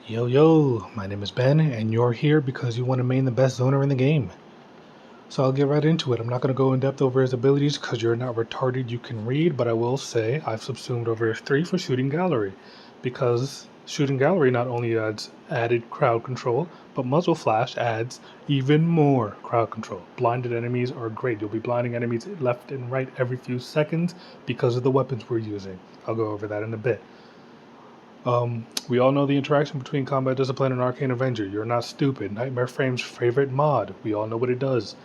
Yo yo, my name is Ben, and you're here because you want to main the best zoner in the game. So I'll get right into it. I'm not going to go in depth over his abilities because you're not retarded, you can read, but I will say I've subsumed over 3 for Shooting Gallery, because Shooting Gallery not only adds added crowd control, but Muzzle Flash adds even more crowd control. Blinded enemies are great. You'll be blinding enemies left and right every few seconds because of the weapons we're using. I'll go over that in a bit. We all know the interaction between Combat Discipline and Arcane Avenger. You're not stupid. Nightmare Frame's favorite mod. We all know what it does.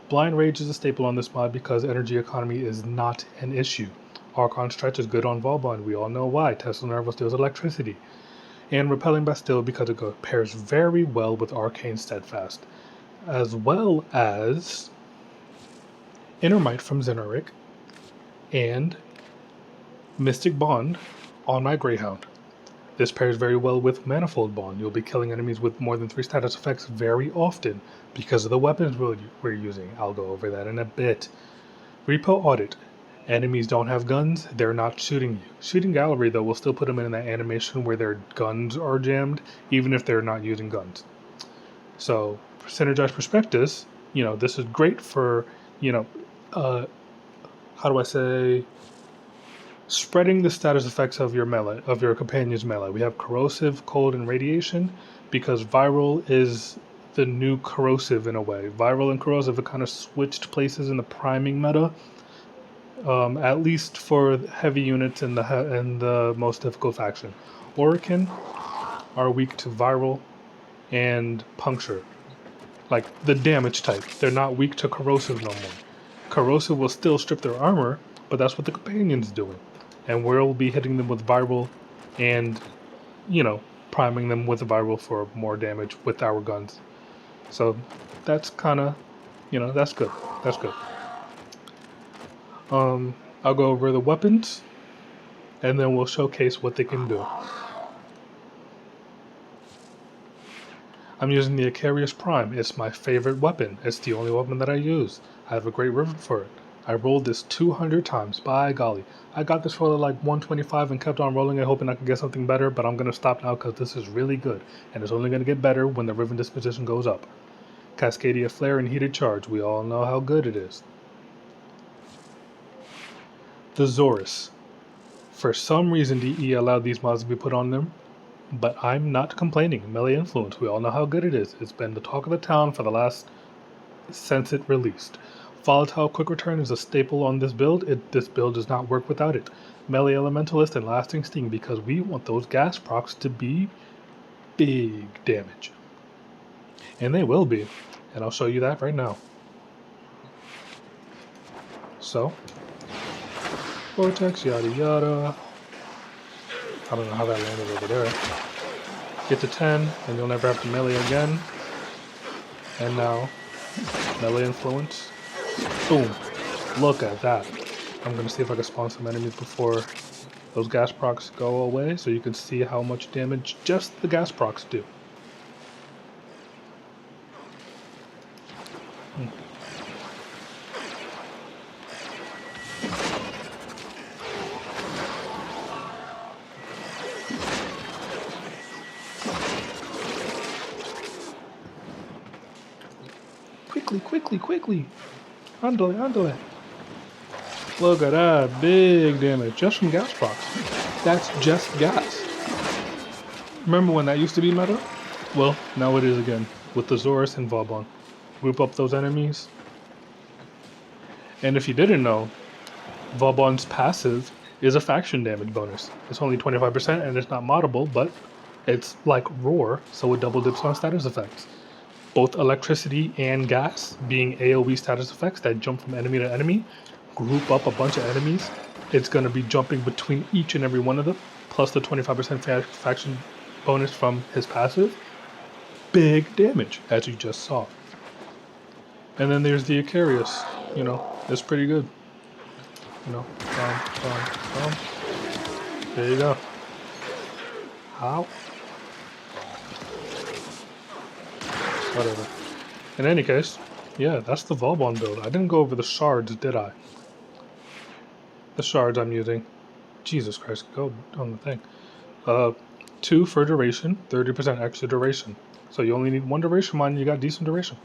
Blind Rage is a staple on this mod because energy economy is not an issue. Archon Stretch is good on vauban. We all know why. Tesla Nervo steals electricity. And Repelling Bastille because it pairs very well with Arcane Steadfast. As well as Inner Might from Zenoric and Mystic Bond on my Greyhound. This pairs very well with Manifold Bond. You'll be killing enemies with more than 3 status effects very often because of the weapons we're using. I'll go over that in a bit. Repo Audit. Enemies don't have guns, they're not shooting you. Shooting Gallery, though, will still put them in that animation where their guns are jammed, even if they're not using guns. So, Synergized Prospectus, this is great for, spreading the status effects of your melee, of your companion's melee. We have Corrosive, Cold, and Radiation, because Viral is the new Corrosive in a way. Viral and Corrosive have kind of switched places in the priming meta, at least for heavy units in the most difficult faction. Orican are weak to Viral and Puncture, like the damage type. They're not weak to Corrosive no more. Corrosive will still strip their armor, but that's what the companion's doing. And we'll be hitting them with Viral and, priming them with Viral for more damage with our guns. So that's kind of, that's good. That's good. I'll go over the weapons, and then we'll showcase what they can do. I'm using the Icarius Prime. It's my favorite weapon. It's the only weapon that I use. I have a great rivet for it. I rolled this 200 times. By golly. I got this roll at like 125 and kept on rolling it, hoping I could get something better, but I'm going to stop now because this is really good, and it's only going to get better when the rivet disposition goes up. Cascadia Flare and Heated Charge. We all know how good it is. The Zorus. For some reason, DE allowed these mods to be put on them, but I'm not complaining. Melee Influence. We all know how good it is. It's been the talk of the town for the last since it released. Volatile Quick Return is a staple on this build. This build does not work without it. Melee Elementalist and Lasting Sting, because we want those gas procs to be big damage. And they will be. And I'll show you that right now. So, Vortex, yada yada. I don't know how that landed over there. Get to 10, and you'll never have to melee again. And now, Melee Influence. Boom. Look at that. I'm going to see if I can spawn some enemies before those gas procs go away, so you can see how much damage just the gas procs do. Quickly. Andale. Look at that. Big damage. Just from gas procs. That's just gas. Remember when that used to be meta? Well, now it is again. With the Zorus and Vauban. Group up those enemies. And if you didn't know, Vauban's passive is a faction damage bonus. It's only 25% and it's not moddable, but it's like Roar, so it double dips on status effects. Both electricity and gas being AoE status effects that jump from enemy to enemy, group up a bunch of enemies. It's going to be jumping between each and every one of them, plus the 25% faction bonus from his passive. Big damage, as you just saw. And then there's the Icarius. It's pretty good. Boom. There you go. Ow. Whatever. In any case, yeah, that's the Vauban build. I didn't go over the shards, did I? The shards I'm using. Jesus Christ, go on the thing. 2 for duration, 30% extra duration. So you only need 1 duration mine, you got decent duration.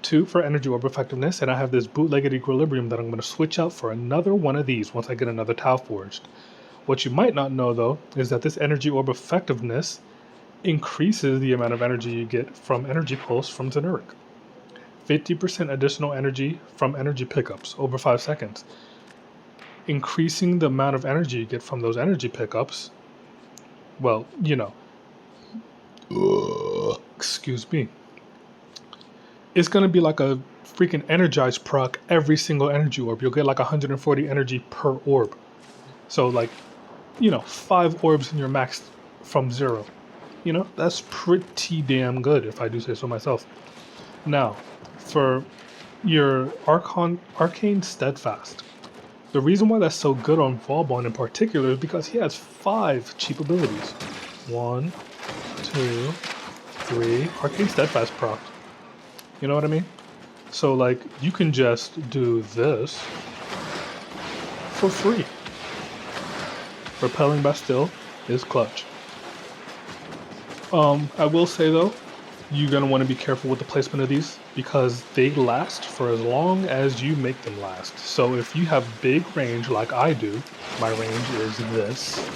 2 for energy orb effectiveness, and I have this bootlegged equilibrium that I'm going to switch out for another one of these once I get another Tau forged. What you might not know though is that this energy orb effectiveness increases the amount of energy you get from energy pulse from Zenuric. 50% additional energy from energy pickups over 5 seconds. Increasing the amount of energy you get from those energy pickups, well, you know, excuse me, it's going to be like a freaking energized proc every single energy orb. You'll get like 140 energy per orb. So like, 5 orbs in your max from 0. That's pretty damn good if I do say so myself. Now, for your Arcane Steadfast, the reason why that's so good on vauban in particular is because he has 5 cheap abilities. 1, 2, 3, Arcane Steadfast proc. You know what I mean? So like, you can just do this for free. Repelling Bastille is clutch. I will say though, you're going to want to be careful with the placement of these because they last for as long as you make them last. So if you have big range like I do, my range is this.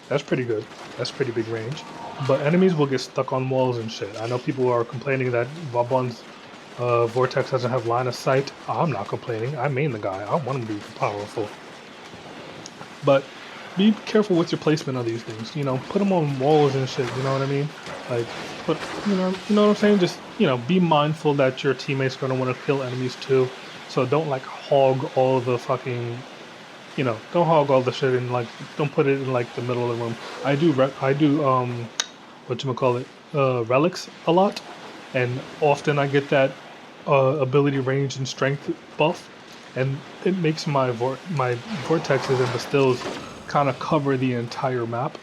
That's pretty good. That's pretty big range. But enemies will get stuck on walls and shit. I know people are complaining that vauban's vortex doesn't have line of sight. I'm not complaining. I main the guy. I want him to be powerful. But be careful with your placement of these things. Put them on walls and shit. You know what I mean? Like, you know what I'm saying? Just, be mindful that your teammates are gonna want to kill enemies too. So don't like hog all the fucking, don't hog all the shit and like, don't put it in like the middle of the room. I do whatchamacallit, relics a lot, and often I get that ability range and strength buff, and it makes my vortexes and bastilles kind of cover the entire map.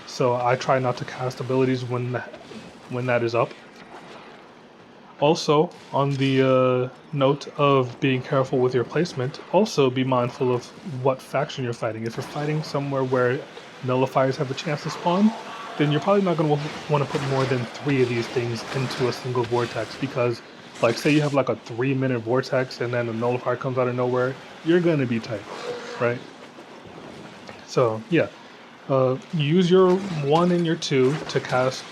So I try not to cast abilities when that is up. Also, on the note of being careful with your placement, also be mindful of what faction you're fighting. If you're fighting somewhere where nullifiers have a chance to spawn, then you're probably not going to want to put more than 3 of these things into a single vortex, because like say you have like a 3-minute vortex and then a nullifier comes out of nowhere, you're going to be tight, right? So yeah, use your 1 and your 2 to cast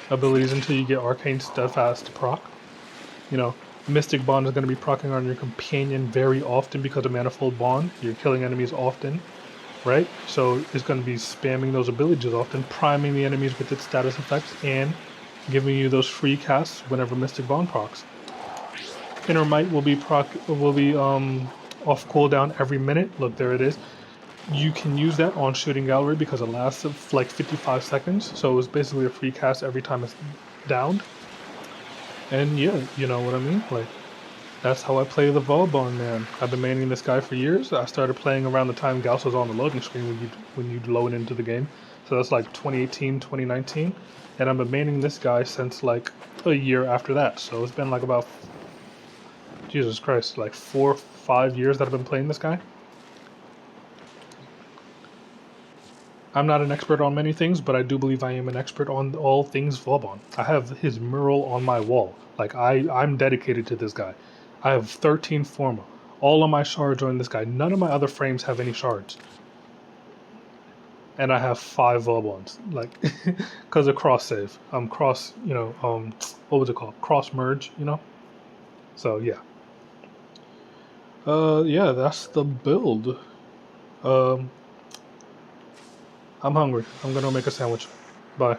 abilities until you get Arcane Steadfast proc. Mystic Bond is going to be proccing on your companion very often because of Manifold Bond. You're killing enemies often, right? So it's going to be spamming those abilities often, priming the enemies with its status effects, and giving you those free casts whenever Mystic Bond procs. Inner Might will be off cooldown every minute. Look, there it is. You can use that on Shooting Gallery because it lasts like 55 seconds, so it's basically a free cast every time it's downed. And yeah, you know what I mean? Like, that's how I play the vauban, man. I've been maining this guy for years. I started playing around the time Gauss was on the loading screen when you load into the game. So that's like 2018, 2019. And I've been maining this guy since like a year after that. So it's been like about, Jesus Christ, like 4 or 5 years that I've been playing this guy. I'm not an expert on many things, but I do believe I am an expert on all things vauban. I have his mural on my wall. Like, I'm dedicated to this guy. I have 13 Forma. All of my shards are in this guy. None of my other frames have any shards. And I have 5 vaubans. Like, because of cross save. Cross, what was it called? Cross merge, So, yeah. Yeah, that's the build. I'm hungry. I'm gonna make a sandwich. Bye.